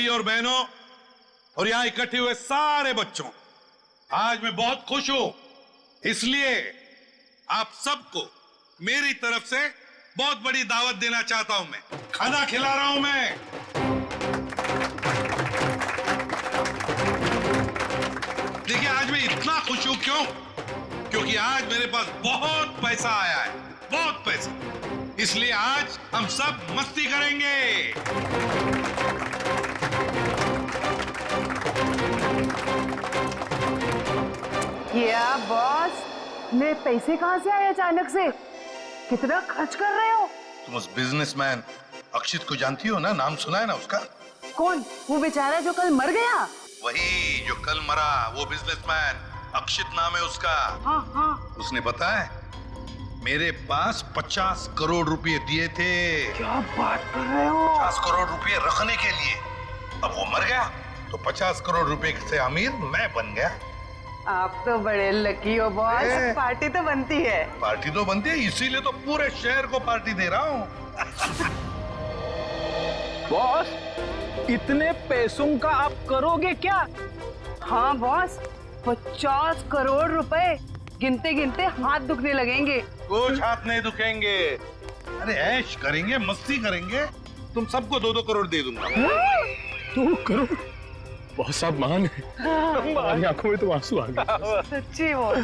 और बहनों और यहाँ इकट्ठे हुए सारे बच्चों, आज मैं बहुत खुश हूं, इसलिए आप सबको मेरी तरफ से बहुत बड़ी दावत देना चाहता हूं। मैं खाना खिला रहा हूं। मैं देखिए, आज मैं इतना खुश हूं क्यों? क्योंकि आज मेरे पास बहुत पैसा आया है, बहुत पैसा। इसलिए आज हम सब मस्ती करेंगे। क्या बॉस, मेरे पैसे कहाँ से आए अचानक से? कितना खर्च कर रहे हो? तुम उस बिजनेसमैन अक्षित को जानती हो ना? नाम सुना है ना उसका? कौन? वो बेचारा जो कल मर गया? वही जो कल मरा, वो बिजनेसमैन अक्षित नाम है उसका। हाँ हाँ। उसने पता है मेरे पास 50 करोड़ रुपए दिए थे। क्या बात कर रहे हो? 50 करोड़ रुपए रखने के लिए। अब वो मर गया तो 50 करोड़ रुपए से अमीर मैं बन गया। आप तो बड़े लकी हो बॉस। पार्टी तो बनती है। पार्टी तो बनती है, इसीलिए तो पूरे शहर को पार्टी दे रहा हूँ। बॉस, इतने पैसों का आप करोगे क्या? हाँ बॉस, 50 करोड़ रुपए गिनते गिनते हाथ दुखने लगेंगे। कुछ हाथ नहीं दुखेंगे। अरे ऐश करेंगे, मस्ती करेंगे। तुम सबको 2-2 करोड़ दे दूंगा। 2 करोड़? बहुत साहब महान है। हमारी आंखों में तो आंसू आ गए। सच्ची बॉस।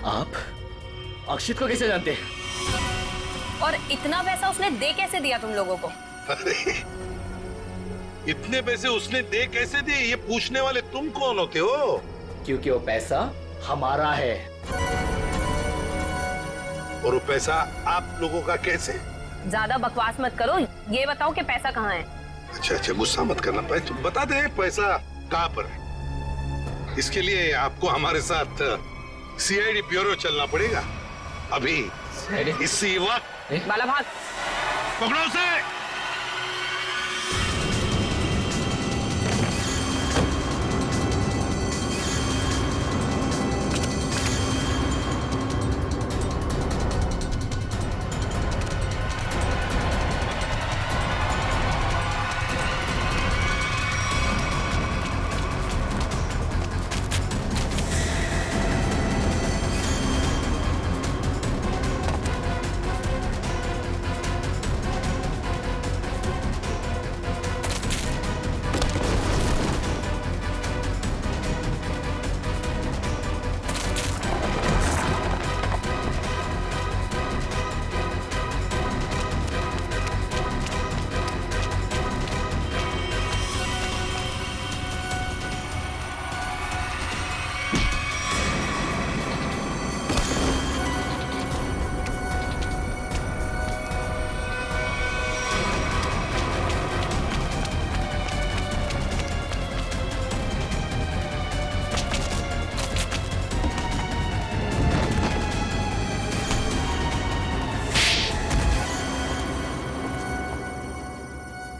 आप अक्षित को कैसे जानते हैं? और इतना पैसा उसने दे कैसे दिया तुम लोगों को? अरे इतने पैसे उसने दे कैसे दिए, ये पूछने वाले तुम कौन होते हो? क्योंकि वो पैसा हमारा है। और वो पैसा आप लोगों का कैसे? ज्यादा बकवास मत करो, ये बताओ कि पैसा कहाँ है? अच्छा, गुस्सा मत करना। तुम बता दे पैसा कहाँ पर है। इसके लिए आपको हमारे साथ सीआईडी ब्यूरो चलना पड़ेगा अभी, इसी वक्त। बाला भाग। पकड़ो उसे।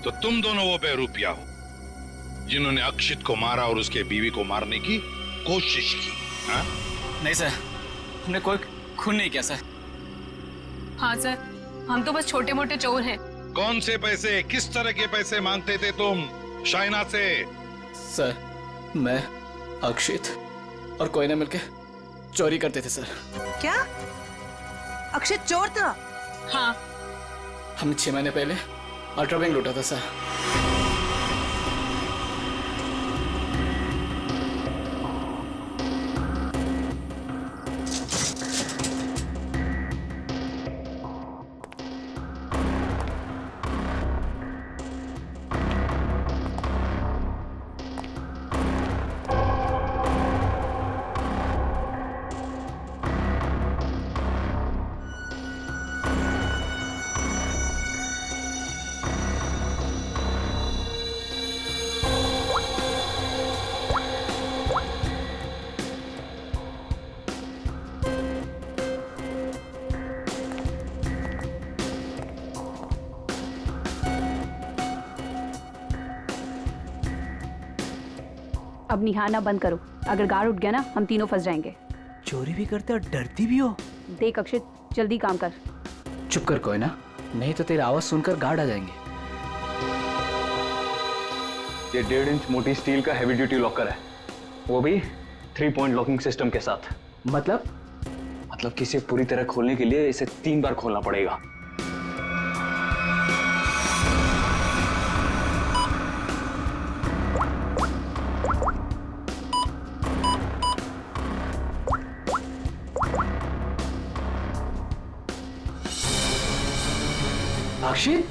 तो तुम दोनों वो बेरूपिया हो जिन्होंने अक्षित को मारा और उसके बीवी को मारने की कोशिश की। हा? नहीं सर, हमने कोई खून नहीं किया सर। हाँ सर, हम तो बस छोटे मोटे चोर हैं। कौन से पैसे, किस तरह के पैसे मांगते थे तुम शाइना से? सर, मैं, अक्षित और कोई ना मिलके चोरी करते थे सर। क्या? अक्षित चोर था? हाँ। हमने 6 महीने पहले अल्ट्रा बैंक लूटा था सर। अब निहारना बंद करो, अगर गार्ड उठ गया ना हम तीनों फंस जाएंगे। चोरी भी करते और डरती भी हो। देख अक्षित, जल्दी काम कर। चुप कर कोई ना, नहीं तो तेरी आवाज सुनकर गार्ड आ जाएंगे। ये 1.5 इंच मोटी स्टील का हैवी ड्यूटी लॉकर है, वो भी 3 पॉइंट लॉकिंग सिस्टम के साथ। मतलब कि इसे पूरी तरह खोलने के लिए इसे 3 बार खोलना पड़ेगा। अक्षित,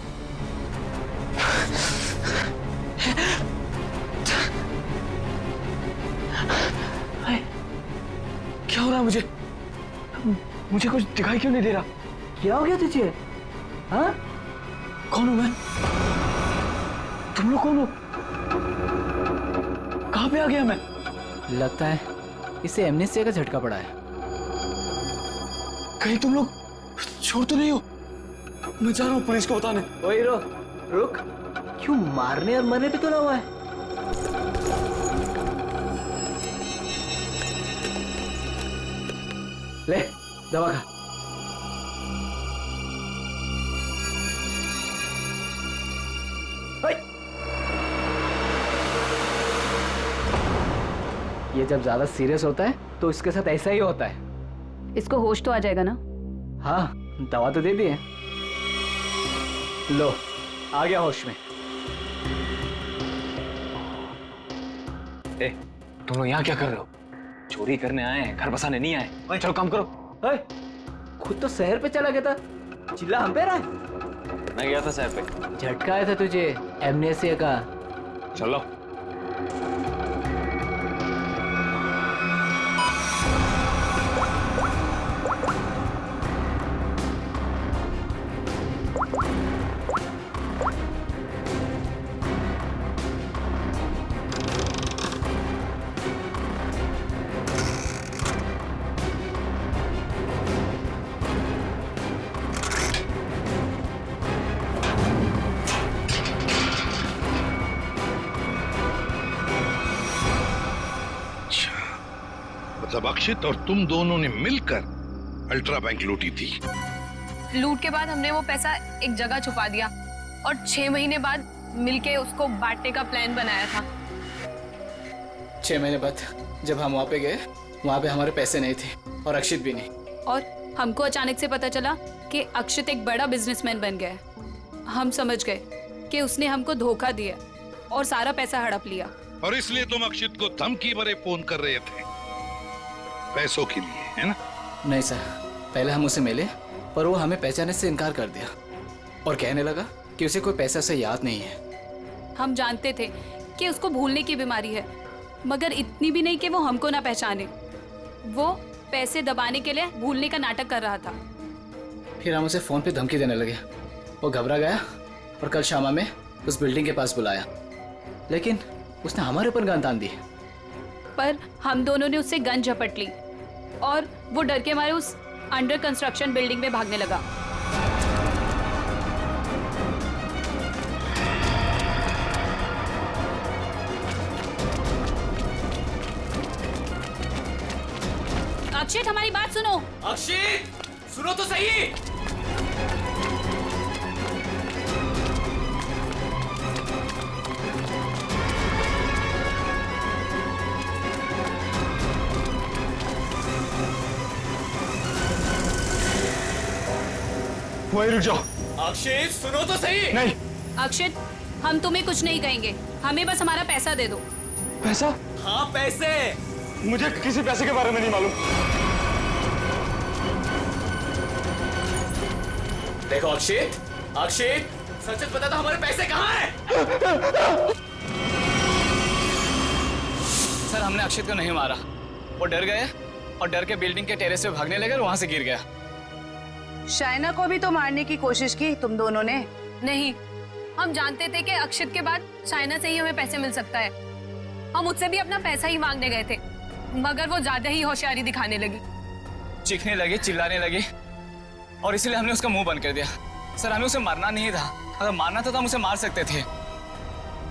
क्या हो रहा है मुझे कुछ दिखाई क्यों नहीं दे रहा? क्या हो गया तुझे? हाँ? कौन हूं मैं? तुम लोग कौन हो? कहां पे आ गया मैं? लगता है इसे एमनेस्टिया का झटका पड़ा है। कहीं तुम लोग छोड़ तो नहीं हो? मैं जा रहा हूं पुलिस को बताने। ओए रुक, क्यों मारने और मरने पे तुला हुआ है? ले दवा खा। ये जब ज्यादा सीरियस होता है तो इसके साथ ऐसा ही होता है। इसको होश तो आ जाएगा ना? हाँ, दवा तो दे दी है। लो, आ गया होश में। ए, तुम लोग यहाँ क्या कर रहे हो? चोरी करने आए हैं, घर बसाने नहीं आए। चलो काम करो। ओए, खुद तो शहर पे चला गया था, चिल्ला हम पे रहा है। मैं गया था शहर पे। झटका आया था तुझे एमनेस्टिया का। चलो। मतलब अक्षित और तुम दोनों ने मिलकर अल्ट्रा बैंक लूटी थी। लूट के बाद हमने वो पैसा एक जगह छुपा दिया और 6 महीने बाद मिलके उसको बांटने का प्लान बनाया था। 6 महीने बाद जब हम वहाँ पे गए, वहाँ पे हमारे पैसे नहीं थे और अक्षित भी नहीं। और हमको अचानक से पता चला कि अक्षित एक बड़ा बिजनेसमैन बन गया है। हम समझ गए कि उसने हमको धोखा दिया और सारा पैसा हड़प लिया। और इसलिए तुम अक्षित को धमकी भरे फोन कर रहे थे पैसों के लिए, है ना? नहीं सर, पहले हम उसे मिले पर वो हमें पहचानने से इनकार कर दिया और कहने लगा कि उसे कोई पैसा से याद नहीं है। हम जानते थे कि उसको भूलने की बीमारी है, मगर इतनी भी नहीं कि वो हमको ना पहचाने। वो पैसे दबाने के लिए भूलने का नाटक कर रहा था। फिर हम उसे फोन पे धमकी देने लगे। वो घबरा गया और कल शामा में उस बिल्डिंग के पास बुलाया, लेकिन उसने हमारे ऊपर गन तान दी। पर हम दोनों ने उससे गन झपट ली और वो डर के मारे उस अंडर कंस्ट्रक्शन बिल्डिंग में भागने लगा। अक्षित, हमारी बात सुनो। अक्षित, सुनो तो सही। वहीं रुक जाओ। अक्षित, सुनो तो सही। नहीं। अक्षित, हम तुम्हें कुछ नहीं कहेंगे, हमें बस हमारा पैसा दे दो। पैसा? हाँ, पैसे। मुझे किसी पैसे के बारे में नहीं मालूम। देखो अक्षित, सच सच बता दो, हमारे पैसे कहाँ हैं? सर, हमने अक्षित को नहीं मारा। वो डर गए और डर के बिल्डिंग के टेरेस पे भागने लगे और वहां से गिर गया। शाइना को भी तो मारने की कोशिश की तुम दोनों ने। नहीं, हम जानते थे कि अक्षित के बाद शाइना से ही हमें पैसे मिल सकता है। हम उससे भी अपना पैसा ही मांगने गए थे, मगर वो ज्यादा ही होशियारी दिखाने लगी। चीखने लगी, चिल्लाने लगी और इसलिए हमने उसका मुंह बंद कर दिया। सर, हमें उसे मारना नहीं था। अगर मारना था तो हम उसे मार सकते थे।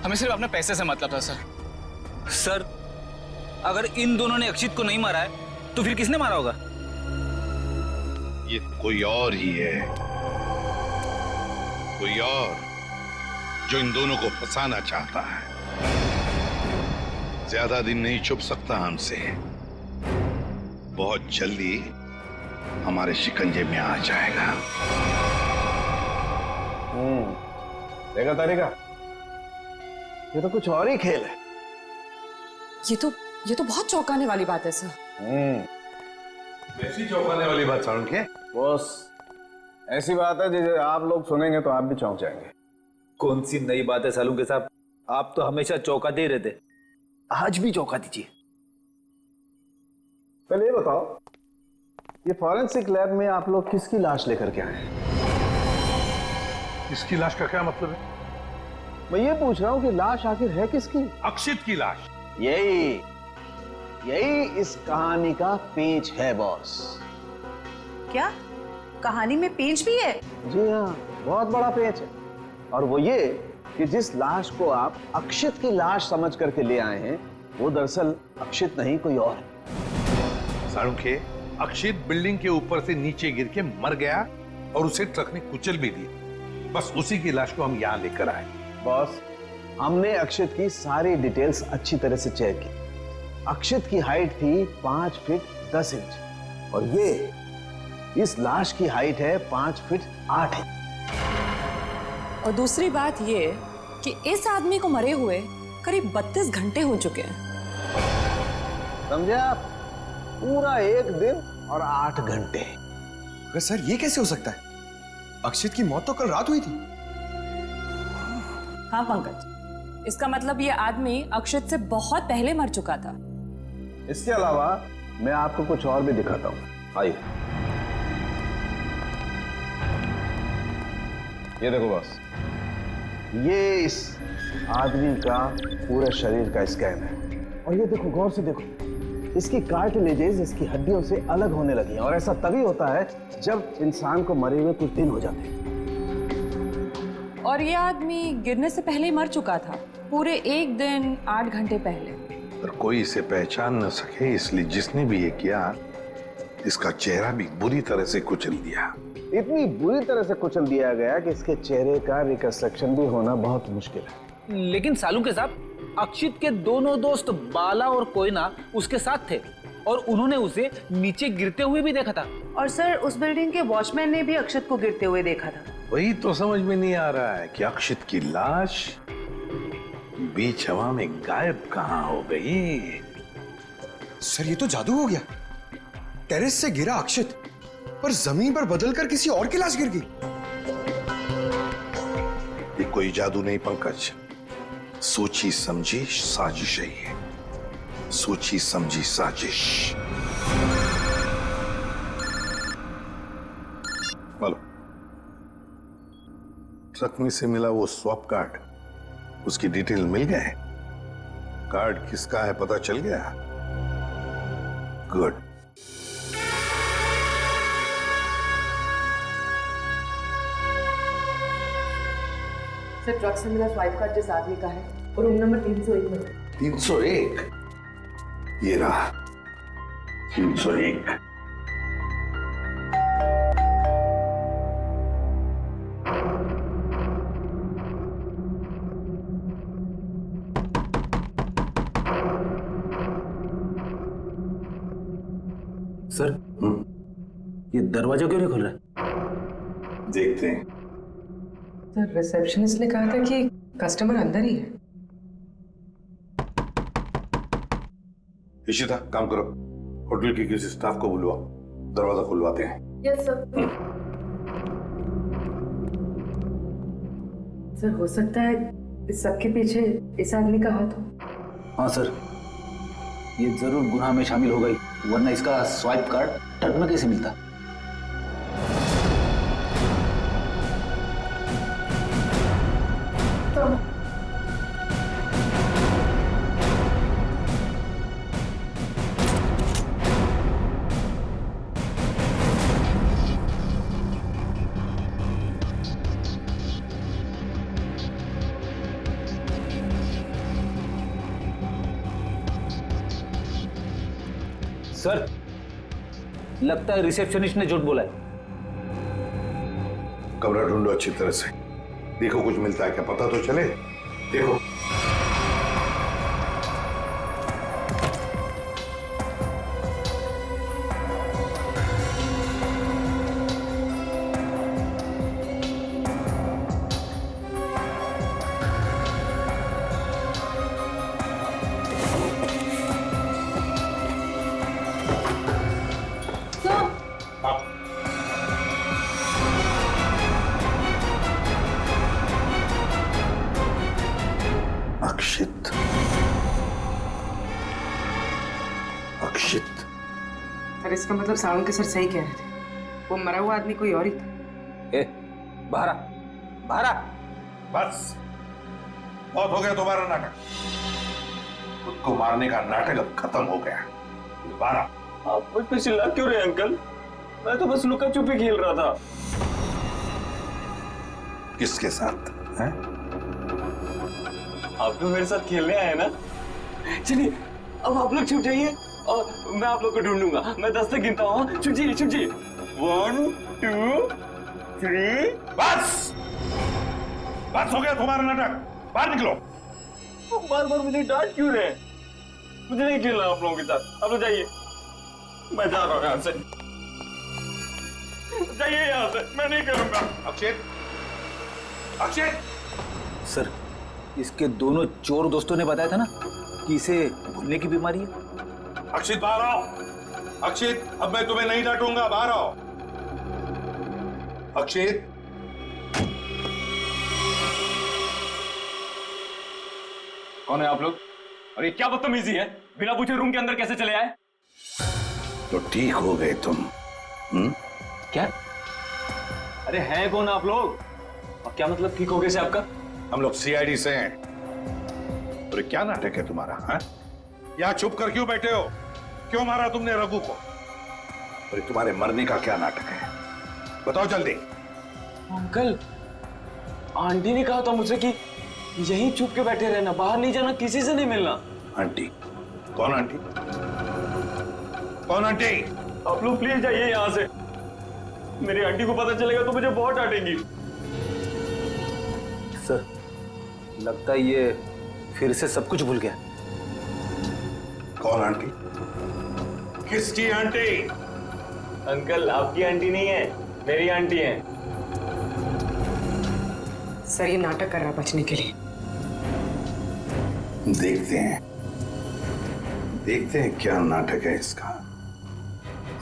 हमें सिर्फ अपने पैसे से मतलब था। सर, अगर इन दोनों ने अक्षित को नहीं मारा है तो फिर किसने मारा होगा? ये कोई और ही है। कोई और जो इन दोनों को फंसाना चाहता है। ज्यादा दिन नहीं छुप सकता हमसे, बहुत जल्दी हमारे शिकंजे में आ जाएगा। देखा तारिका, ये तो कुछ और ही खेल है। ये तो बहुत चौंकाने वाली बात है सर। ऐसी चौंकाने वाली बात सारुण के बॉस, ऐसी बात है जिसे आप लोग सुनेंगे तो आप भी चौंक जाएंगे। कौन सी नई बात है सालू के साहब? आप तो हमेशा चौंकाते ही रहते, आज भी चौंका दीजिए। पहले ये बताओ, ये फॉरेंसिक लैब में आप लोग किसकी लाश लेकर के आए हैं? इसकी लाश का क्या मतलब है? मैं ये पूछ रहा हूं कि लाश आखिर है किसकी? अक्षित की लाश। यही इस कहानी का पेच है बॉस। क्या कहानी में पेच भी है? जी हाँ, बहुत बड़ा पेच है। और वो ये कि जिस लाश को आप अक्षित की लाश समझ करके ले आए हैं, वो दरअसल अक्षित नहीं, कोई और है। सारुखे, अक्षित बिल्डिंग के ऊपर से नीचे गिर के मर गया और उसे ट्रक ने कुचल भी दिया। बस उसी की लाश को हम यहाँ लेकर आए। बॉस, हमने अक्षित की सारी डिटेल्स अच्छी तरह से चेक की। अक्षित की हाइट थी 5 फीट 10 इंच और इस लाश की हाइट है 5 फीट 8 इंच। और दूसरी बात ये कि इस आदमी को मरे हुए करीब 32 घंटे हो चुके हैं। समझे आप? पूरा 1 दिन और 8 घंटे। अगर सर ये कैसे हो सकता है? अक्षित की मौत तो कल रात हुई थी। हाँ पंकज, इसका मतलब ये आदमी अक्षित से बहुत पहले मर चुका था। इसके अलावा मैं आपको कुछ और भी दिखाता हूं। आइए, ये देखो बॉस, ये इस आदमी का पूरे शरीर का स्कैन है। और ये देखो, गौर से देखो, इसकी कार्टिलेजेस इसकी हड्डियों से अलग होने लगी हैं। और ऐसा तभी होता है जब इंसान को मरे हुए कुछ दिन हो जाते हैं। और ये आदमी गिरने से पहले ही मर चुका था, पूरे 1 दिन 8 घंटे पहले। पर कोई इसे पहचान न सके, इसलिए जिसने भी ये किया, इसका चेहरा भी बुरी तरह से कुचल दिया। इतनी बुरी तरह से कुचल दिया गया कि इसके चेहरे का रिकंस्ट्रक्शन भी होना बहुत मुश्किल है। लेकिन सालू के साहब, अक्षित के दोनों दोस्त बाला और कोयना उसके साथ थे और उन्होंने उसे नीचे गिरते हुए भी देखा था। और सर, उस बिल्डिंग के वॉचमैन ने भी अक्षित को गिरते हुए देखा था। वही तो समझ में नहीं आ रहा है कि अक्षित की लाश बीच हवा में गायब कहां हो गई। सर ये तो जादू हो गया। टेरेस से गिरा अक्षित, पर जमीन पर बदलकर किसी और की लाश गिर गई। ये कोई जादू नहीं पंकज, सोची समझी साजिश है ये। सोची समझी साजिश। बोलो, ट्रक में से मिला वो स्वैप कार्ड, उसकी डिटेल मिल गए? कार्ड किसका है पता चल गया? गुड। सर, ट्रक से मिला स्वाइप कार्ड जिस आदमी का है और रूम नंबर 301 में। 301? ये रहा 301। सर, ये दरवाजा क्यों नहीं खुल रहा है? देखते हैं। सर, रिसेप्शनिस्ट ने कहा था कि कस्टमर अंदर ही है। इशिता, काम करो, होटल के किसी स्टाफ को बुलवाओ, दरवाजा खुलवाते हैं। Yes sir. सर, हो सकता है इस सबके पीछे इस आदमी का हाथ हो। हाँ सर, ये जरूर गुनाह में शामिल हो गई, वरना इसका स्वाइप कार्ड ट्रक में कैसे मिलता? सर, लगता है रिसेप्शनिस्ट ने झूठ बोला है। कमरा ढूंढो अच्छी तरह से। देखो कुछ मिलता है क्या, पता तो चले। देखो अक्षित, अक्षित। सर इसका मतलब सावंत के सर सही कह रहे थे, वो मरा हुआ आदमी कोई और ही था। ए, बाहर आ, बाहर आ। बस बहुत हो गया तुम्हारा नाटक। खुद को मारने का नाटक अब खत्म हो गया। दोबारा आप मुझ पे चिल्ला क्यों रहे अंकल? मैं तो बस लुका छुपी खेल रहा था। किसके साथ हैं? आप लोग मेरे साथ खेलने आए ना? चलिए अब आप लोग छुप जाइए और मैं आप लोग को ढूंढूंगा। मैं 10 तक गिनता हूँ। छुप जाइए, छुप जाइए। 1 2 3। बस बस हो गया तुम्हारा नाटक। बाहर निकलो। बार बार मुझे डांट क्यों रहे हैं? मुझे नहीं खेलना आप लोगों के साथ। आप लोग जाइए, मैं जा रहा हूँ यहाँ से। जाइए यहाँ से, मैं नहीं खेलूंगा। अक्षित, अक्षित। सर, इसके दोनों चोर दोस्तों ने बताया था ना कि इसे भूलने की बीमारी है। अक्षित बाहर आओ। अक्षित, अब मैं तुम्हें नहीं डांटूंगा, बाहर आओ। अक्षित, कौन है आप लोग? और ये क्या बदतमीजी है? बिना पूछे रूम के अंदर कैसे चले आए? तो ठीक हो गए तुम। क्या? अरे हैं कौन आप लोग? और क्या मतलब ठीक हो गए से आपका? हम लोग सीआईडी से हैं। और क्या नाटक है तुम्हारा? हाँ? यहाँ छुप कर क्यों बैठे हो? क्यों मारा तुमने रघु को? और तुम्हारे मरने का क्या नाटक है? बताओ जल्दी। अंकल, आंटी ने कहा था मुझसे कि यहीं छुप के बैठे रहना, बाहर नहीं जाना, किसी से नहीं मिलना। आंटी? कौन आंटी? कौन आंटी? आप लोग प्लीज जाइए यहाँ से। मेरी आंटी को पता चलेगा तो मुझे बहुत डांटेंगी। सर, लगता है ये फिर से सब कुछ भूल गया। कौन आंटी? किसकी आंटी? अंकल, आपकी आंटी नहीं है, मेरी आंटी है। सर ये नाटक कर रहा है बचने के लिए। देखते हैं क्या नाटक है इसका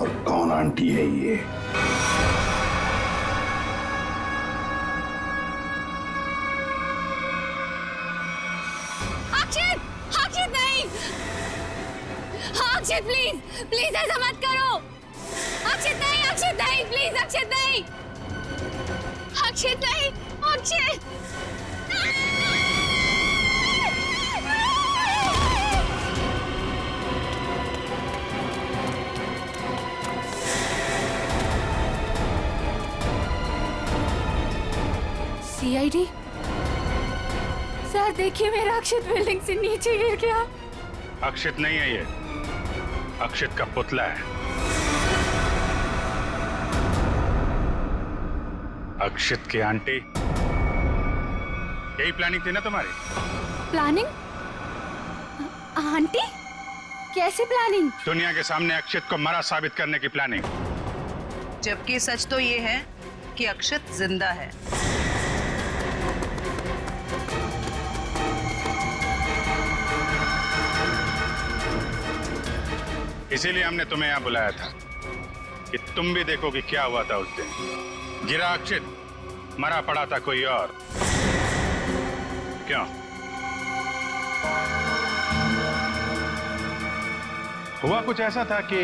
और कौन आंटी है ये। अक्षित, अक्षित नहीं। अक्षित प्लीज, प्लीज ऐसा मत करो। अक्षित नहीं, अक्षित नहीं, प्लीज अक्षित नहीं, अक्षित नहीं, अक्षित। सीआईडी सर, देखिए मेरा अक्षित बिल्डिंग से नीचे गिर गया। अक्षित नहीं है ये, अक्षित का पुतला है। अक्षित की आंटी, यही प्लानिंग थी ना तुम्हारी? प्लानिंग? आंटी? कैसे प्लानिंग? दुनिया के सामने अक्षित को मरा साबित करने की प्लानिंग। जबकि सच तो ये है कि अक्षित जिंदा है। इसीलिए हमने तुम्हें यहाँ बुलाया था कि तुम भी देखो कि क्या हुआ था उस दिन। गिरा अक्षित, मरा पड़ा था कोई और। क्यों? हुआ कुछ ऐसा था कि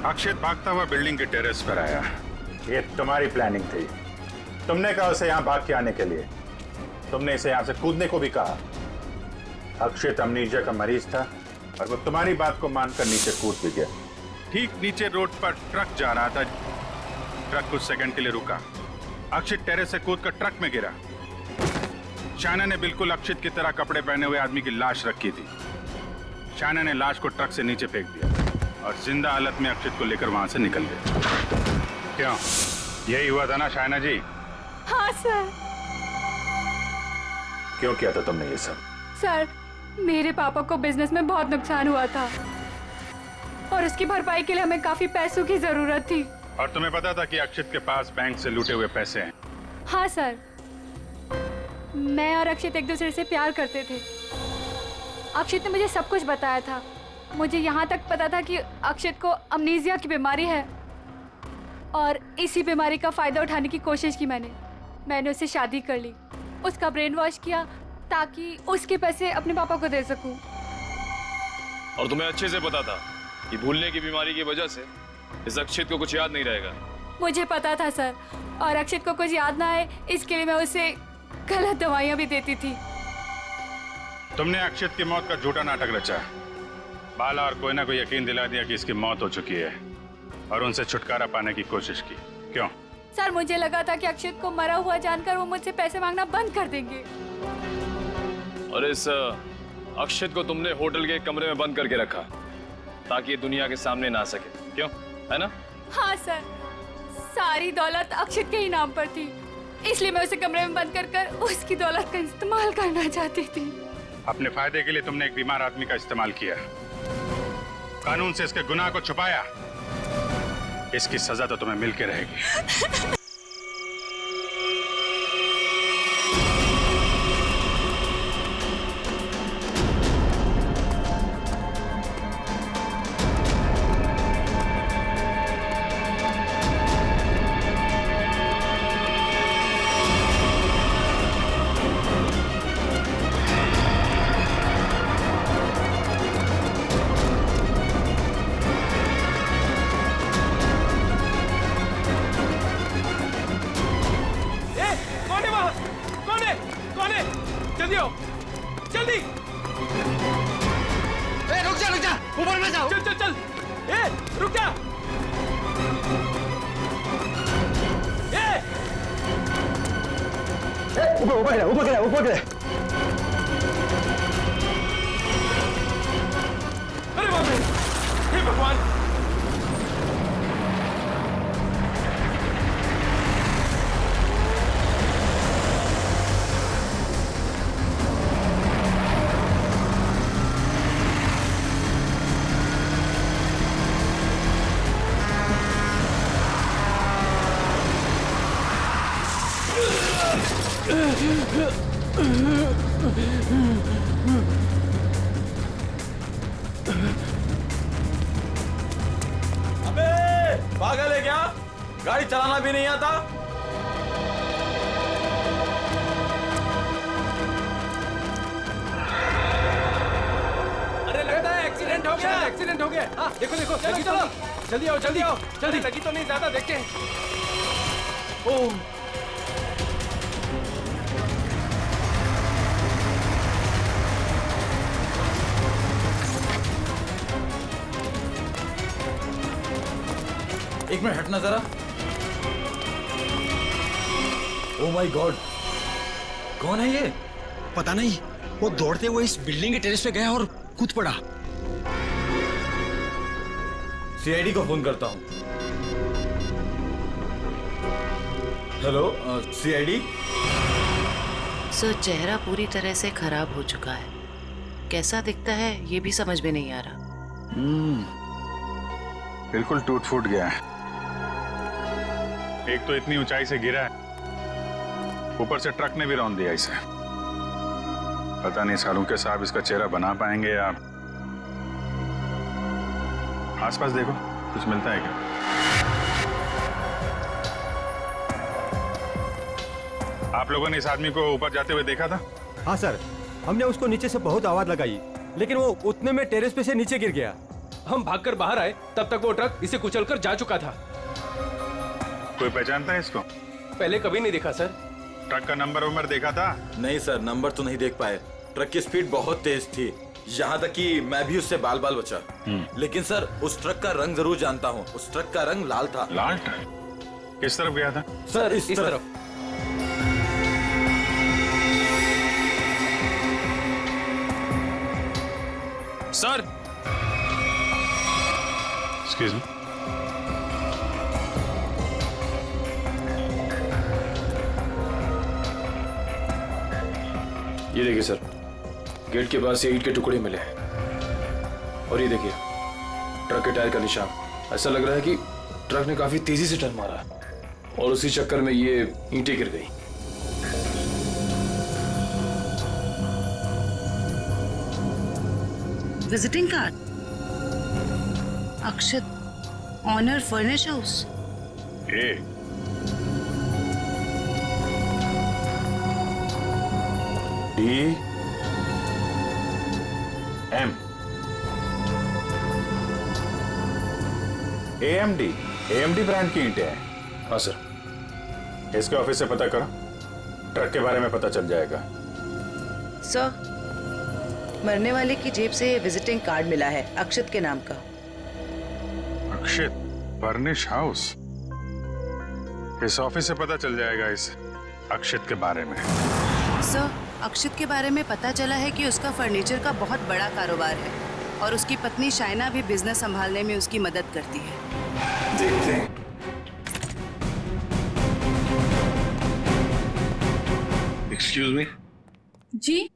अक्षित भागता हुआ बिल्डिंग के टेरेस पर आया। ये तुम्हारी प्लानिंग थी। तुमने कहा उसे यहाँ भाग के आने के लिए। तुमने इसे यहाँ से कूदने को भी कहा। अक्षित अमनीशिया का मरीज था और वो तुम्हारी बात को मानकर नीचे कूद भी गया। ठीक नीचे रोड पर ट्रक जा रहा था। ट्रक कुछ सेकंड के लिए रुका। अक्षित टेरेस से कूदकर ट्रक में गिरा। शायना ने बिल्कुल अक्षित की तरह कपड़े पहने हुए आदमी की लाश रखी थी। शायना ने लाश को ट्रक से नीचे फेंक दिया और जिंदा हालत में अक्षित को लेकर वहां से निकल गए। क्यों? यही हुआ था ना शायना जी? हाँ सर। क्यों किया था तुमने ये सब? सर, मेरे पापा को बिजनेस में बहुत नुकसान हुआ था और उसकी भरपाई के लिए हमें काफी पैसों की जरूरत थी। और तुम्हें पता था कि अक्षित के पास बैंक से लूटे हुए पैसे हैं? हाँ सर, मैं और अक्षित एक दूसरे से प्यार करते थे। अक्षित ने मुझे सब कुछ बताया था। मुझे यहाँ तक पता था कि अक्षित को अमनीजिया की बीमारी है और इसी बीमारी का फायदा उठाने की कोशिश की मैंने उससे शादी कर ली, उसका ब्रेन वॉश किया ताकि उसके पैसे अपने पापा को दे सकूं। और तुम्हें अच्छे से पता था कि भूलने की बीमारी की वजह से इस अक्षित को कुछ याद नहीं रहेगा। मुझे पता था सर, और अक्षित को कुछ याद ना आए इसके लिए मैं उसे गलत दवाइयाँ भी देती थी। तुमने अक्षित की मौत का झूठा नाटक रचा। बाला और कोयना को यकीन दिला दिया कि इसकी मौत हो चुकी है और उनसे छुटकारा पाने की कोशिश की। क्यों? सर, मुझे लगा था कि अक्षित को मरा हुआ जानकर वो मुझसे पैसे मांगना बंद कर देंगे। और इस अक्षित को तुमने होटल के कमरे में बंद करके रखा ताकि ये दुनिया के सामने ना आ सके, क्यों? है ना? हाँ सर, सारी दौलत अक्षित के ही नाम पर थी, इसलिए मैं उसे कमरे में बंद कर उसकी दौलत का इस्तेमाल करना चाहती थी। अपने फायदे के लिए तुमने एक बीमार आदमी का इस्तेमाल किया, कानून से इसके गुनाह को छुपाया। इसकी सजा तो तुम्हें मिलके रहेगी। ऊपर गिरे। अरे बाप रे, हे भगवान! अबे पागल है क्या? गाड़ी चलाना भी नहीं आता? अरे लगता है एक्सीडेंट हो गया। एक्सीडेंट हो गया। हाँ, देखो देखो, लगी तो नहीं। जल्दी आओ, जल्दी आओ, जल्दी। लगी तो नहीं ज्यादा, देखते हैं। ओह, एक मिनट हटना जरा। ओह माय गॉड, कौन है ये? पता नहीं, वो दौड़ते हुए इस बिल्डिंग के टेरेस पे गया और कूद पड़ा। सीआईडी को फोन करता हूँ। Hello, CID. सर, चेहरा पूरी तरह से खराब हो चुका है। कैसा दिखता है ये भी समझ में नहीं आ रहा। बिल्कुल टूट फूट गया है। एक तो इतनी ऊंचाई से गिरा है, ऊपर से ट्रक ने भी रौंद दिया इसे। पता नहीं सालू के साहब इसका चेहरा बना पाएंगे या। आसपास देखो, कुछ मिलता है क्या? आप लोगों ने इस आदमी को ऊपर जाते हुए देखा था? हाँ सर, हमने उसको नीचे से बहुत आवाज लगाई, लेकिन वो उतने में टेरेस पे से नीचे गिर गया। हम भागकर बाहर आए, तब तक वो ट्रक इसे कुचलकर जा चुका था। कोई पहचानता है इसको? पहले कभी नहीं देखा सर। ट्रक का नंबर देखा था? नहीं सर, नंबर तो नहीं देख पाए। ट्रक की स्पीड बहुत तेज थी, यहाँ तक कि मैं भी उससे बाल बाल बचा। लेकिन सर, उस ट्रक का रंग जरूर जानता हूँ। उस ट्रक का रंग लाल था। लाल ट्रक? किस तरफ गया था? सर, इस तरफ। Sir, excuse me. ये देखिए सर, गेट के पास ये ईंट के टुकड़े मिले हैं और ये देखिए ट्रक के टायर का निशान। ऐसा लग रहा है कि ट्रक ने काफी तेजी से टर्न मारा और उसी चक्कर में ये ईंटें गिर गई। Visiting card, Akshat, owner furnish house. DM AMD brand की ईंटें हैं। हाँ सर। इसके ऑफिस से पता करो, ट्रक के बारे में पता चल जाएगा। सर, मरने वाले की जेब से विजिटिंग कार्ड मिला है अक्षत के नाम का। अक्षित फर्निश हाउस, इस ऑफिस से पता चल जाएगा इस अक्षित के बारे में। सर, अक्षित के बारे में पता चला है कि उसका फर्नीचर का बहुत बड़ा कारोबार है और उसकी पत्नी शाइना भी बिजनेस संभालने में उसकी मदद करती है। देखते हैं। Excuse me. जी,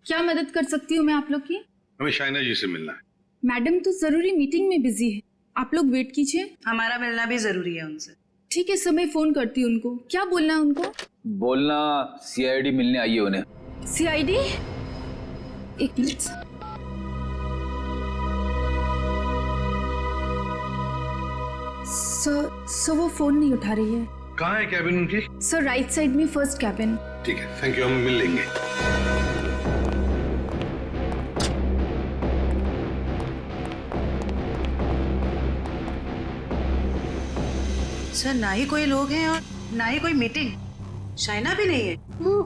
क्या मदद कर सकती हूँ मैं आप लोग की? हमें शाइना जी से मिलना है। मैडम तो जरूरी मीटिंग में बिजी है, आप लोग वेट कीजिए। हमारा मिलना भी जरूरी है उनसे। ठीक है सर, मैं फोन करती हूँ उनको। क्या बोलना है उनको? बोलना CID मिलने आई है उन्हें। CID? एक मिनट। सर वो फोन नहीं उठा रही है। कहाँ है कैबिन उनकी? सर राइट साइड में फर्स्ट कैबिन। ठीक है, थैंक यू, हम मिल लेंगे। सर, ना ही कोई लोग हैं और ना ही कोई मीटिंग। शाइना भी नहीं है।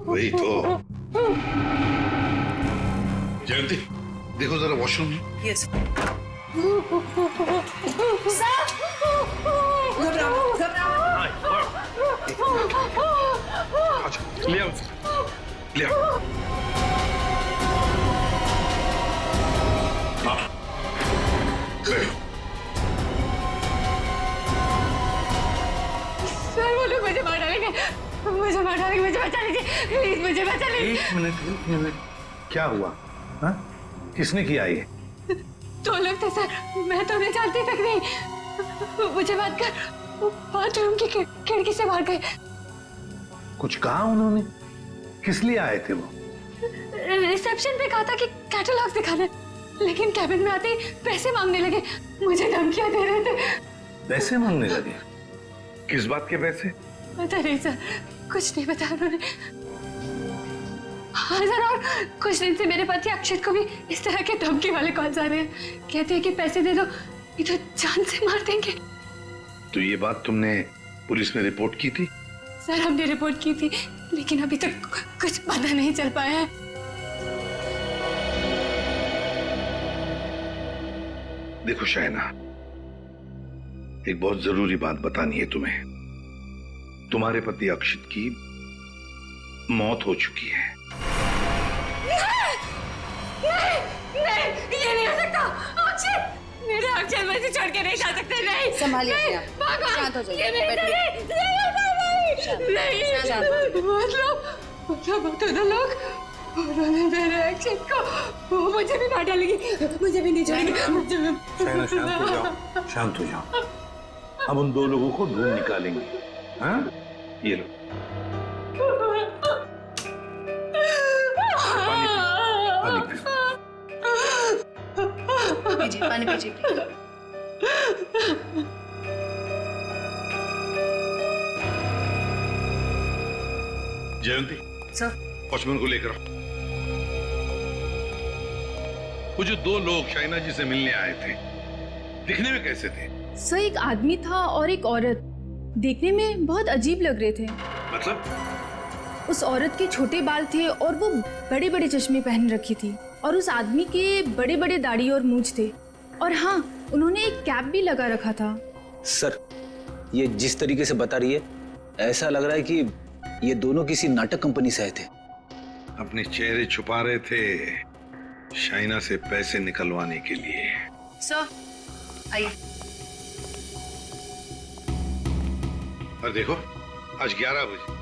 वही तो। जयंती, देखो जरा वॉशरूम। यस। ले आओ, ले आओ। हाँ, बैठो। सर वो लोग मुझे मार डालेंगे, मुझे मार डालेंगे, मुझे बचा लीजिए प्लीज, मुझे बचा लीजिए। एक मिनट, क्या हुआ? हाँ? किसने किया ये? दो लोग थे सर, मैं तो उन्हें जानती तक नहीं। मुझे बात कर बाथरूम की खिड़की से मार गए। कुछ कहा उन्होंने? किस लिए आए थे वो? रिसेप्शन पे कहा था कि कैटलॉग दिखाना, लेकिन कैबिन में आते ही पैसे मांगने लगे, मुझे धमकियां दे रहे थे। पैसे मांगने लगे? किस बात के पैसे? पता नहीं सर, कुछ नहीं बताया उन्होंने। हाँ सर, और कुछ दिन से मेरे पति अक्षित को भी इस तरह के धमकी वाले कॉल्स आ रहे हैं। कहते हैं कि पैसे दे दो, ये तो जान से मार देंगे। तो ये बात तुमने पुलिस में रिपोर्ट की थी? सर हमने रिपोर्ट की थी, लेकिन अभी तक कुछ पता नहीं चल पाया है। देखो शाइना, एक बहुत जरूरी बात बतानी है तुम्हें। तुम्हारे पति अक्षित की मौत हो चुकी है। नहीं, ये नहीं हो सकता। अक्षित, मेरे अक्षित मुझे छोड़ के नहीं जा सकते। नहीं, संभालिए नहीं, अपने आप। भगवान, शांत हो जाइए, ये नहीं, बैठिए। नहीं, मतलब दोनों लोग, उन्होंने मेरे अक्षित को, वो मुझे भी मार डालेगी, मुझे भी नहीं छोड़ेगी, मुझे भी। शाइना शांत हो जाओ, शांत हो जाओ। अब उन दो लोगों को ढूंढ निकालेंगे। हाँ? ये लो। पानी पीजिए, पानी पीजिए। जयंती, सर, वॉचमैन को लेकर आओ। वो जो दो लोग शाइना जी से मिलने आए थे, दिखने में कैसे थे? सर एक आदमी था और एक औरत, देखने में बहुत अजीब लग रहे थे। मतलब? उस औरत के छोटे बाल थे और वो बड़े बड़े चश्मे पहन रखी थी, और उस आदमी के बड़े बड़े दाढ़ी और मूंछ थे, और हाँ, उन्होंने एक कैप भी लगा रखा था। सर, ये जिस तरीके से बता रही है, ऐसा लग रहा है कि ये दोनों किसी नाटक कंपनी से आए थे। अपने चेहरे छुपा रहे थे शाइना से पैसे निकलवाने के लिए। सर, आइए। और देखो, आज 11 बजे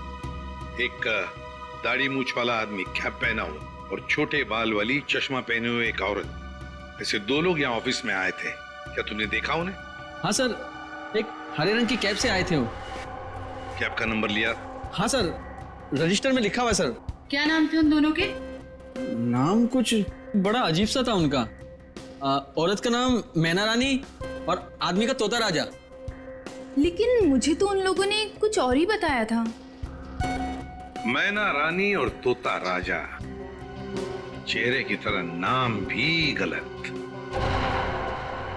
एक दाढ़ी मूंछ वाला आदमी कैप पहना हुआ और छोटे बाल वाली चश्मा पहने हुए एक औरत, ऐसे 2 लोग यहाँ ऑफिस में आए थे। क्या तुमने देखा उन्हें? हाँ सर, एक हरे रंग की कैब से आए थे वो। कैब का नंबर लिया? हाँ सर, रजिस्टर में लिखा हुआ है सर। क्या नाम थे उन दोनों के? नाम कुछ बड़ा अजीब सा था उनका। औरत का नाम मैना रानी और आदमी का तोता राजा। लेकिन मुझे तो उन लोगों ने कुछ और ही बताया था। मैना रानी और तोता राजा, चेहरे की तरह नाम भी गलत।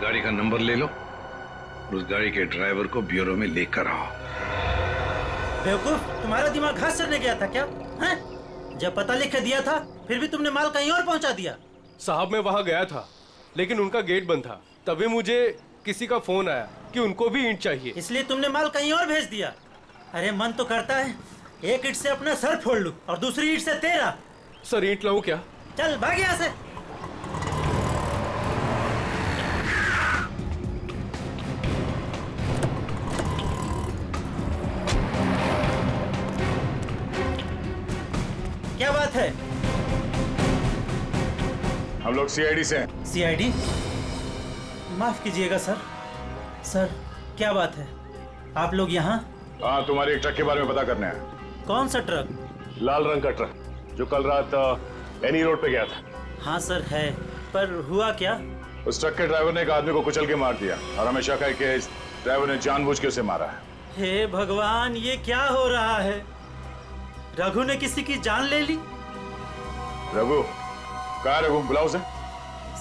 गाड़ी का नंबर ले लो, उस गाड़ी के ड्राइवर को ब्यूरो में लेकर आओ। बेवकूफ, तुम्हारा दिमाग घास चढ़ने गया था क्या? हैं? जब पता लिख के दिया था फिर भी तुमने माल कहीं और पहुंचा दिया। साहब मैं वहाँ गया था लेकिन उनका गेट बंद था, तभी मुझे किसी का फोन आया कि उनको भी ईंट चाहिए, इसलिए तुमने माल कहीं और भेज दिया। अरे मन तो करता है एक ईंट से अपना सर फोड़ लूं और दूसरी ईंट से तेरा। सर ईंट लाऊं क्या? चल भाग यहाँ से। क्या बात है? हम लोग सीआईडी से हैं। सीआईडी? माफ कीजिएगा सर। सर क्या बात है, आप लोग यहाँ? हाँ, तुम्हारे एक ट्रक के बारे में पता करने आए। कौन सा ट्रक? लाल रंग का ट्रक जो कल रात एनी रोड पे गया था। हाँ सर है, पर हुआ क्या? उस ट्रक के ड्राइवर ने एक आदमी को कुचल के मार दिया और हमें शक है कि इस ड्राइवर ने जानबूझ के उसे मारा है। हे भगवान, ये क्या हो रहा है? रघु ने किसी की जान ले ली? रघु? कहाँ रघु? बुलाओ उसे।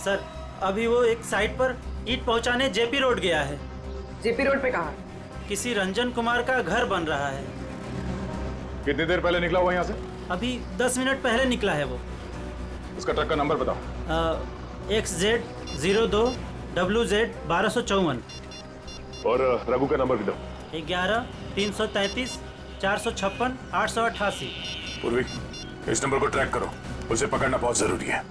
सर अभी वो एक साइट पर ईंट पहुंचाने जेपी रोड गया है। जेपी रोड पे कहाँ? किसी रंजन कुमार का घर बन रहा है। कितनी देर पहले निकला हुआ यहाँ से? अभी 10 मिनट पहले निकला है वो। उसका ट्रक का नंबर बताओ। XZ02 WZ 1254। और रघु का नंबर भी दो। 11 333 456 888। पूर्वी, इस नंबर को ट्रैक करो, उसे पकड़ना बहुत जरूरी है।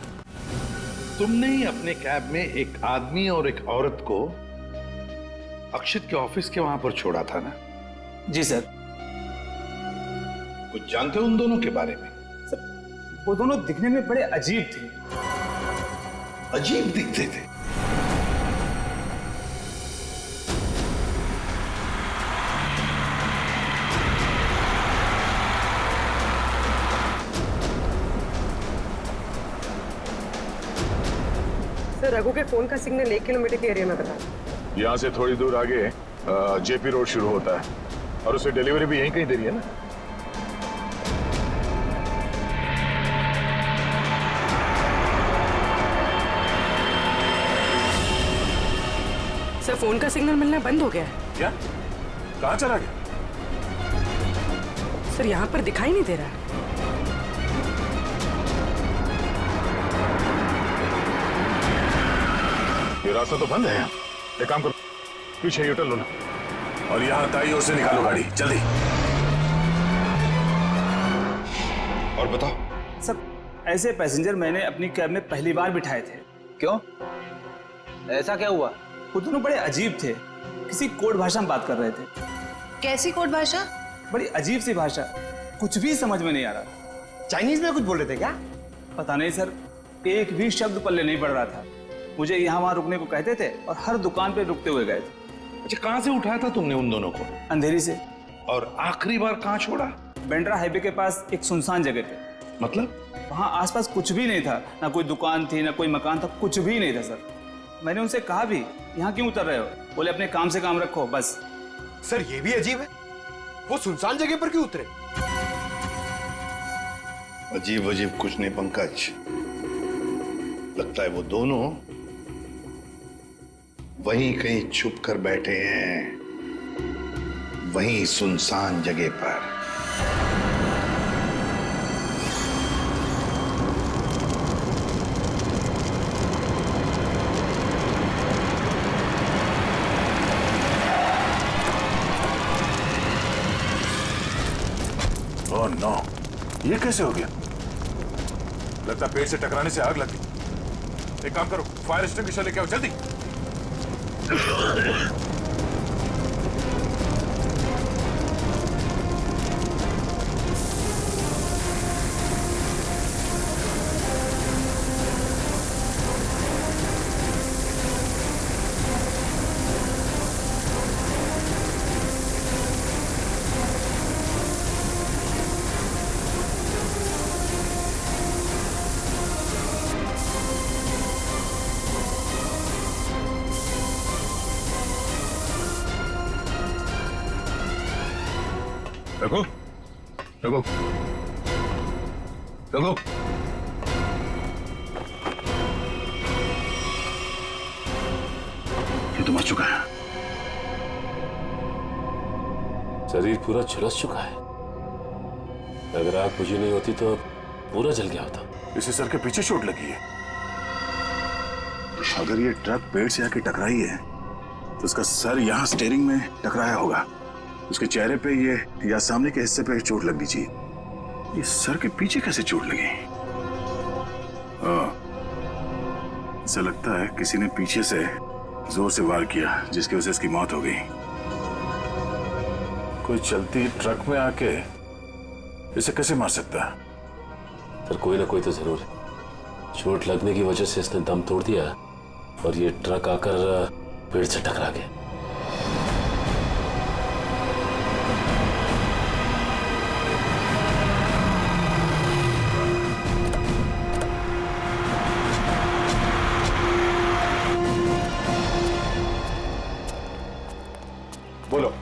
तुमने ही अपने कैब में एक आदमी और एक औरत को अक्षित के ऑफिस के वहां पर छोड़ा था ना? जी सर। कुछ जानते हो उन दोनों के बारे में? सर वो दोनों दिखने में बड़े अजीब थे। अजीब दिखते थे? सर रघु के फोन का सिग्नल 1 किलोमीटर के एरिया में बता। यहाँ से थोड़ी दूर आगे जेपी रोड शुरू होता है और उसे डिलीवरी भी यहीं कहीं दे रही है ना? सर फोन का सिग्नल मिलना बंद हो गया है। क्या? कहाँ चला गया? सर यहाँ पर दिखाई नहीं दे रहा है। ये रास्ता तो बंद है यहाँ। एक काम करो, पीछे यूटर्न लो ना और यहाँ दाईं ओर से निकालो गाड़ी, जल्दी। और बताओ। सर ऐसे पैसेंजर मैंने अपनी कैब में पहली बार बिठाए थे। क्यों? ऐसा क्या हुआ? वो दोनों बड़े अजीब थे, किसी कोड भाषा में बात कर रहे थे। कैसी कोड भाषा? बड़ी अजीब सी भाषा, कुछ भी समझ में नहीं आ रहा। चाइनीज में कुछ बोल रहे थे क्या? पता नहीं सर, एक भी शब्द पल्ले नहीं पड़ रहा था। मुझे यहाँ वहाँ रुकने को कहते थे और हर दुकान पे रुकते हुए गए थे। अच्छा, कहाँ से उठाया था तुमने उन दोनों को? अंधेरी से। और आखिरी बार कहाँ छोड़ा? बेंड्रा हाईवे के पास एक सुनसान जगह पे। मतलब? वहाँ आसपास कुछ भी नहीं था, ना कोई दुकान थी ना कोई मकान था, कुछ भी नहीं था सर। मैंने उनसे कहा भी यहाँ क्यों उतर रहे हो? बोले अपने काम से काम रखो बस। सर ये भी अजीब है, वो सुनसान जगह पर क्यों उतरे? अजीब अजीब कुछ नहीं पंकज, लगता है वो दोनों वहीं कहीं छुप कर बैठे हैं, वहीं सुनसान जगह पर। ओह नो, ये कैसे हो गया? लगता पेड़ से टकराने से आग लग गई। एक काम करो, फायर एक्सटिंग्विशर लेके आओ जल्दी। रुको रुको। ये तो मर चुका है। शरीर पूरा झुलस चुका है। अगर आग बुझी नहीं होती तो पूरा जल गया होता। इसे सर के पीछे चोट लगी है। अगर ये ट्रक पेड़ से आके टकराई है तो उसका सर यहाँ स्टीयरिंग में टकराया होगा। उसके चेहरे पे ये या सामने के हिस्से पे चोट लगनी चाहिए। ये सर के पीछे कैसे चोट लगी? ऐसा लगता है किसी ने पीछे से जोर से वार किया जिसकी वजह से इसकी मौत हो गई। कोई चलती ट्रक में आके इसे कैसे मार सकता है? सर कोई ना कोई तो जरूर है। चोट लगने की वजह से इसने दम तोड़ दिया और ये ट्रक आकर पेड़ से टकरा गया। बोलो।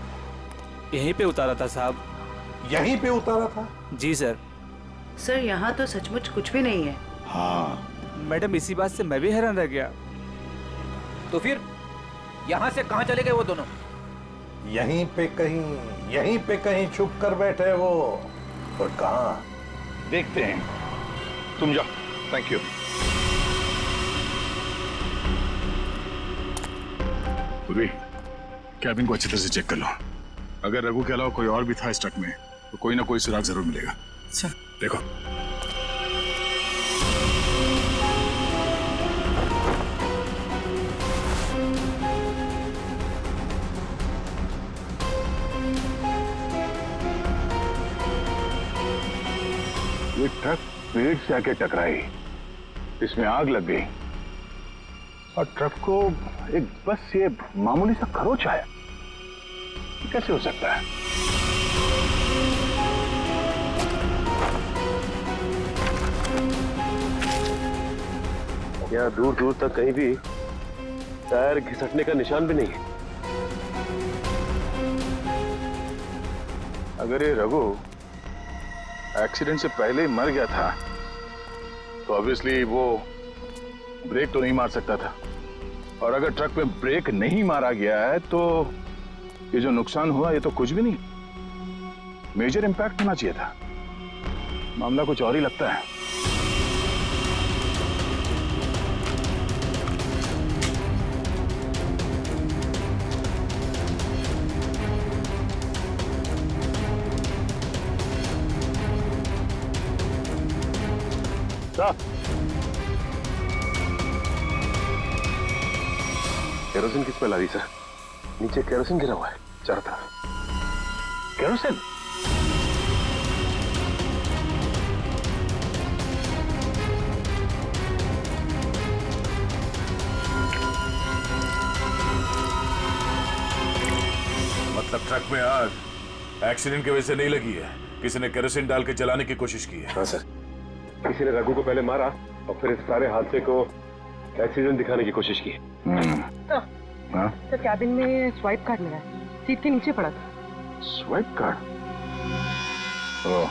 यहीं पे उतारा था साहब। यहीं पे उतारा था? जी सर। सर यहाँ तो सचमुच कुछ भी नहीं है। हाँ मैडम, इसी बात से मैं भी हैरान रह गया। तो फिर यहाँ से कहाँ चले गए वो दोनों? यहीं पे कहीं छुप कर बैठे वो। और कहाँ देखते हैं। तुम जाओ। Thank you. पूर्वी, कैबिन को अच्छी तरह से चेक कर लो। अगर रघु के अलावा कोई और भी था इस ट्रक में तो कोई ना कोई सुराग जरूर मिलेगा। अच्छा देखो। ये ट्रक पेड़ से आके टकराई, इसमें आग लग गई और ट्रक को एक बस ये मामूली सा खरोच आया। कैसे हो सकता है? यहाँ दूर दूर तक कहीं भी टायर घिसटने का निशान भी नहीं है। अगर ये रघु एक्सीडेंट से पहले ही मर गया था तो ऑब्वियसली वो ब्रेक तो नहीं मार सकता था। और अगर ट्रक में ब्रेक नहीं मारा गया है तो ये जो नुकसान हुआ ये तो कुछ भी नहीं, मेजर इंपैक्ट होना चाहिए था। मामला कुछ और ही लगता है। केरोसिन की स्मेल आ रही सर। नीचे केरोसिन गिरा हुआ है चारों तरफ। केरोसिन? मतलब ट्रक में आग एक्सीडेंट की वजह से नहीं लगी है, किसी ने केरोसिन डाल के जलाने की कोशिश की है। हाँ सर, किसी ने रघु को पहले मारा और फिर इस सारे हादसे को एक्सीडेंट दिखाने की कोशिश की। तो कैबिन में स्वाइप कार्ड मिला है, सीट के नीचे पड़ा था। Swipe card? ओह,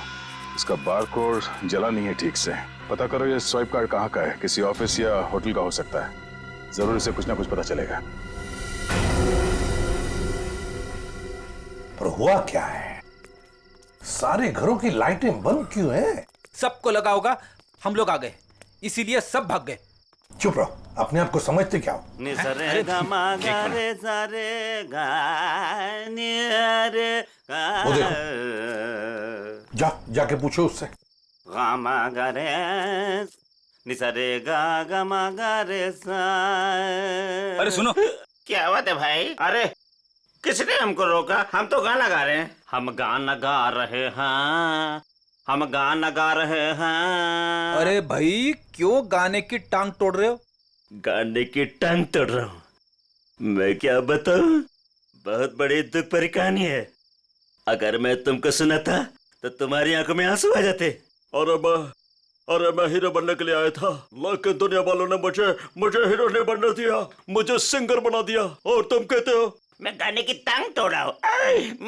इसका बारकोड जला नहीं है ठीक से। पता करो ये स्वाइप कार्ड कहाँ का है, किसी ऑफिस या होटल का हो सकता है। जरूर इसे कुछ ना कुछ पता चलेगा। पर हुआ क्या है? सारे घरों की लाइटें बंद क्यों हैं? सबको लगा होगा हम लोग आ गए, इसीलिए सब भाग गए। चुप रहो, अपने आप को समझते क्या हो? वो देखो, जाके पूछो उससे। अरे सुनो, क्या बात है भाई? अरे किसने हमको रोका? हम तो गाना गा रहे हैं। हम गाना गा रहे हैं, हम गाना गा रहे हैं। अरे भाई क्यों गाने की टांग तोड़ रहे हो? गाने की टांग तोड़ रहा हूँ? मैं क्या बताऊं, बहुत बड़ी दुख भरी कहानी है। अगर मैं तुमको सुनाता तो तुम्हारी आंखों में आंसू आ जाते। अरे मैं हीरो बनने के लिए आया था, लेकिन दुनिया वालों ने मुझे हीरो नहीं बनने दिया, मुझे सिंगर बना दिया। और तुम कहते हो मैं गाने की टांग तोड़ा हूँ।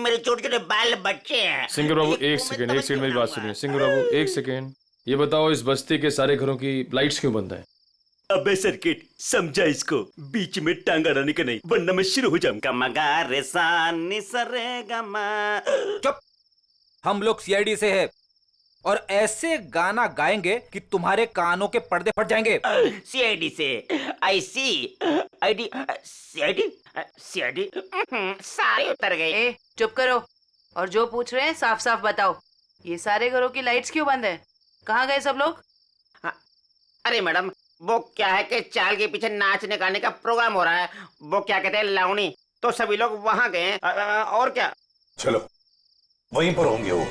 मेरे छोटे छोटे बाल बच्चे हैं। सिंगर बाबू एक सेकेंड मेरी बात सुनिए। सिंगर बाबू एक सेकेंड, ये बताओ इस बस्ती के सारे घरों की लाइट्स क्यों बंद है? अबे सर्किट समझा इसको, बीच में टांग अड़ाने का नहीं, वरना मैं शुरू हो जाऊंगा। मगा रे सा नि सा रे गा मा। चुप, हम लोग सीआईडी से है और ऐसे गाना गाएंगे कि तुम्हारे कानों के पर्दे फट जाएंगे। सीआईडी से आई सी आईडी सीआईडी सीआईडी सारे उतर गए। ए, चुप करो और जो पूछ रहे हैं साफ साफ बताओ। ये सारे घरों की लाइट्स क्यों बंद है? कहाँ गए सब लोग? अरे मैडम, वो क्या है कि चाल के पीछे नाचने गाने का प्रोग्राम हो रहा है, वो क्या कहते हैं लावणी, तो सभी लोग वहां गए हैं। और क्या? चलो वहीं पर होंगे वो।